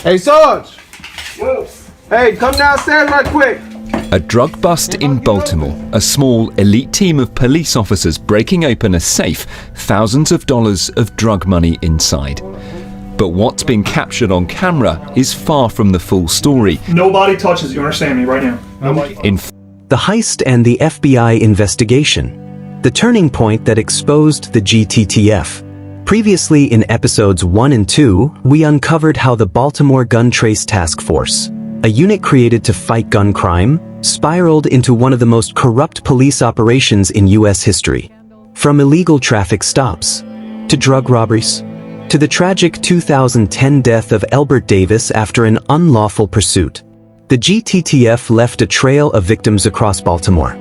Hey, Sarge! Whoa. Hey, come downstairs right quick! A drug bust in Baltimore. A small, elite team of police officers breaking open a safe, thousands of dollars of drug money inside. But what's been captured on camera is far from the full story. Nobody touches you, understand me right now. Nobody. The heist and the FBI investigation. The turning point that exposed the GTTF. Previously in episodes 1 and 2, we uncovered how the Baltimore Gun Trace Task Force, a unit created to fight gun crime, spiraled into one of the most corrupt police operations in U.S. history. From illegal traffic stops, to drug robberies, to the tragic 2010 death of Elbert Davis after an unlawful pursuit. The GTTF left a trail of victims across Baltimore.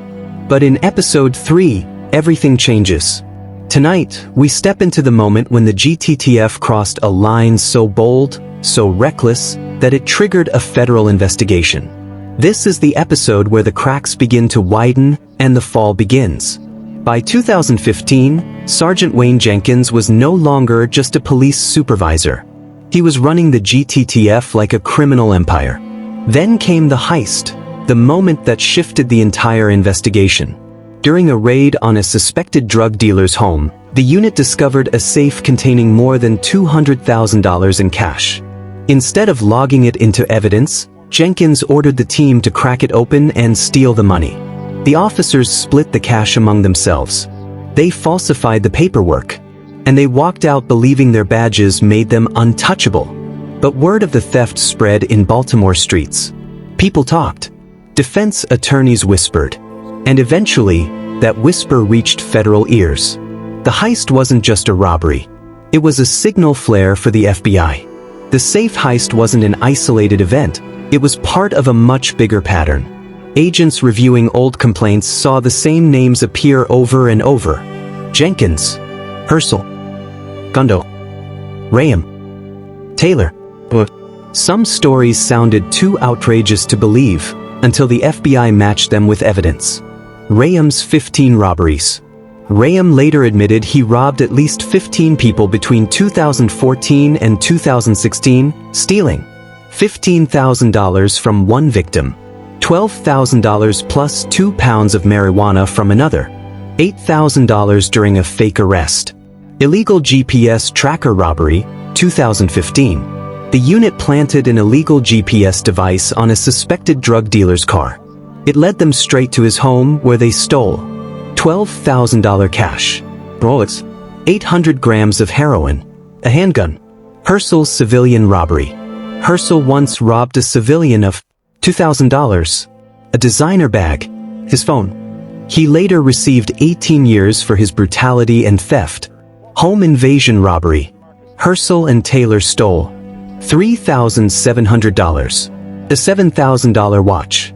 But in episode 3, everything changes. Tonight, we step into the moment when the GTTF crossed a line so bold, so reckless, that it triggered a federal investigation. This is the episode where the cracks begin to widen and the fall begins. By 2015, Sergeant Wayne Jenkins was no longer just a police supervisor. He was running the GTTF like a criminal empire. Then came the heist, the moment that shifted the entire investigation. During a raid on a suspected drug dealer's home, the unit discovered a safe containing more than $200,000 in cash. Instead of logging it into evidence, Jenkins ordered the team to crack it open and steal the money. The officers split the cash among themselves. They falsified the paperwork, and they walked out believing their badges made them untouchable. But word of the theft spread in Baltimore streets. People talked. Defense attorneys whispered. And eventually, that whisper reached federal ears. The heist wasn't just a robbery. It was a signal flare for the FBI. The safe heist wasn't an isolated event. It was part of a much bigger pattern. Agents reviewing old complaints saw the same names appear over and over. Jenkins, Herschel, Gundo, Rayam, Taylor. Some stories sounded too outrageous to believe until the FBI matched them with evidence. Rayam's 15 robberies. Rayam later admitted he robbed at least 15 people between 2014 and 2016, stealing $15,000 from one victim, $12,000 plus 2 pounds of marijuana from another, $8,000 during a fake arrest. Illegal GPS tracker robbery, 2015. The unit planted an illegal GPS device on a suspected drug dealer's car. It led them straight to his home where they stole $12,000 cash, bullets, 800 grams of heroin, a handgun. Herschel's civilian robbery. Herschel once robbed a civilian of $2,000, a designer bag, his phone. He later received 18 years for his brutality and theft. Home invasion robbery. Herschel and Taylor stole $3,700, a $7,000 watch.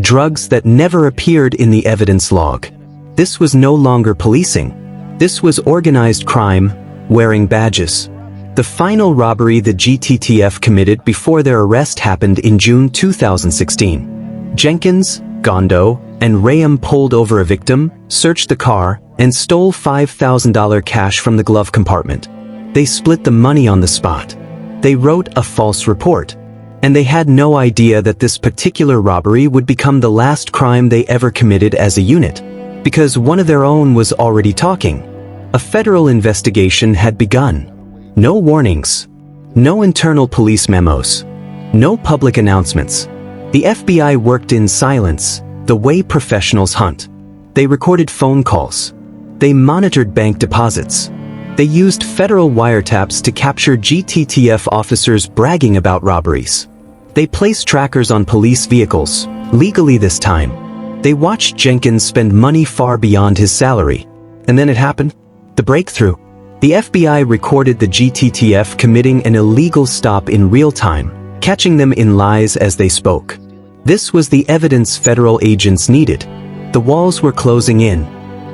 Drugs that never appeared in the evidence log. This was no longer policing. This was organized crime, wearing badges. The final robbery the GTTF committed before their arrest happened in June 2016. Jenkins, Gondo, and Rayam pulled over a victim, searched the car, and stole $5,000 cash from the glove compartment. They split the money on the spot. They wrote a false report. And they had no idea that this particular robbery would become the last crime they ever committed as a unit. Because one of their own was already talking. A federal investigation had begun. No warnings. No internal police memos. No public announcements. The FBI worked in silence, the way professionals hunt. They recorded phone calls. They monitored bank deposits. They used federal wiretaps to capture GTTF officers bragging about robberies. They placed trackers on police vehicles, legally this time. They watched Jenkins spend money far beyond his salary. And then it happened. The breakthrough. The FBI recorded the GTTF committing an illegal stop in real time, catching them in lies as they spoke. This was the evidence federal agents needed. The walls were closing in.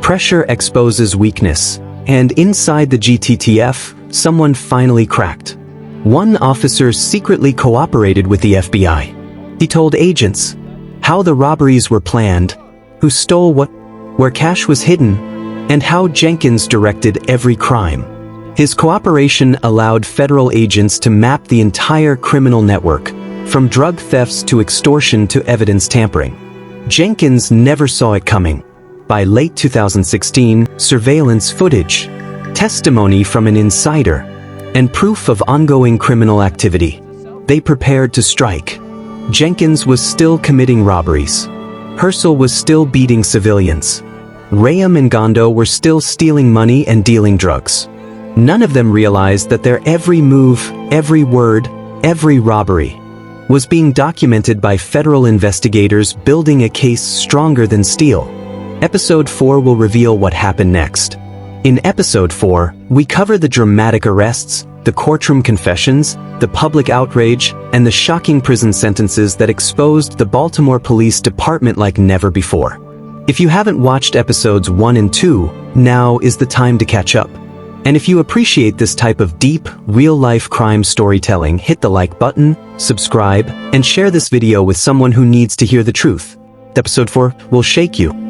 Pressure exposes weakness. And inside the GTTF, someone finally cracked. One officer secretly cooperated with the FBI. He told agents how the robberies were planned, who stole what, where cash was hidden, and how Jenkins directed every crime. His cooperation allowed federal agents to map the entire criminal network, from drug thefts to extortion to evidence tampering. Jenkins never saw it coming. By late 2016, surveillance footage, testimony from an insider, and proof of ongoing criminal activity. They prepared to strike. Jenkins was still committing robberies. Herschel was still beating civilians. Rayam and Gondo were still stealing money and dealing drugs. None of them realized that their every move, every word, every robbery was being documented by federal investigators building a case stronger than steel. Episode 4 will reveal what happened next. In Episode 4, we cover the dramatic arrests, the courtroom confessions, the public outrage, and the shocking prison sentences that exposed the Baltimore Police Department like never before. If you haven't watched Episodes 1 and 2, now is the time to catch up. And if you appreciate this type of deep, real-life crime storytelling, hit the like button, subscribe, and share this video with someone who needs to hear the truth. Episode 4 will shake you.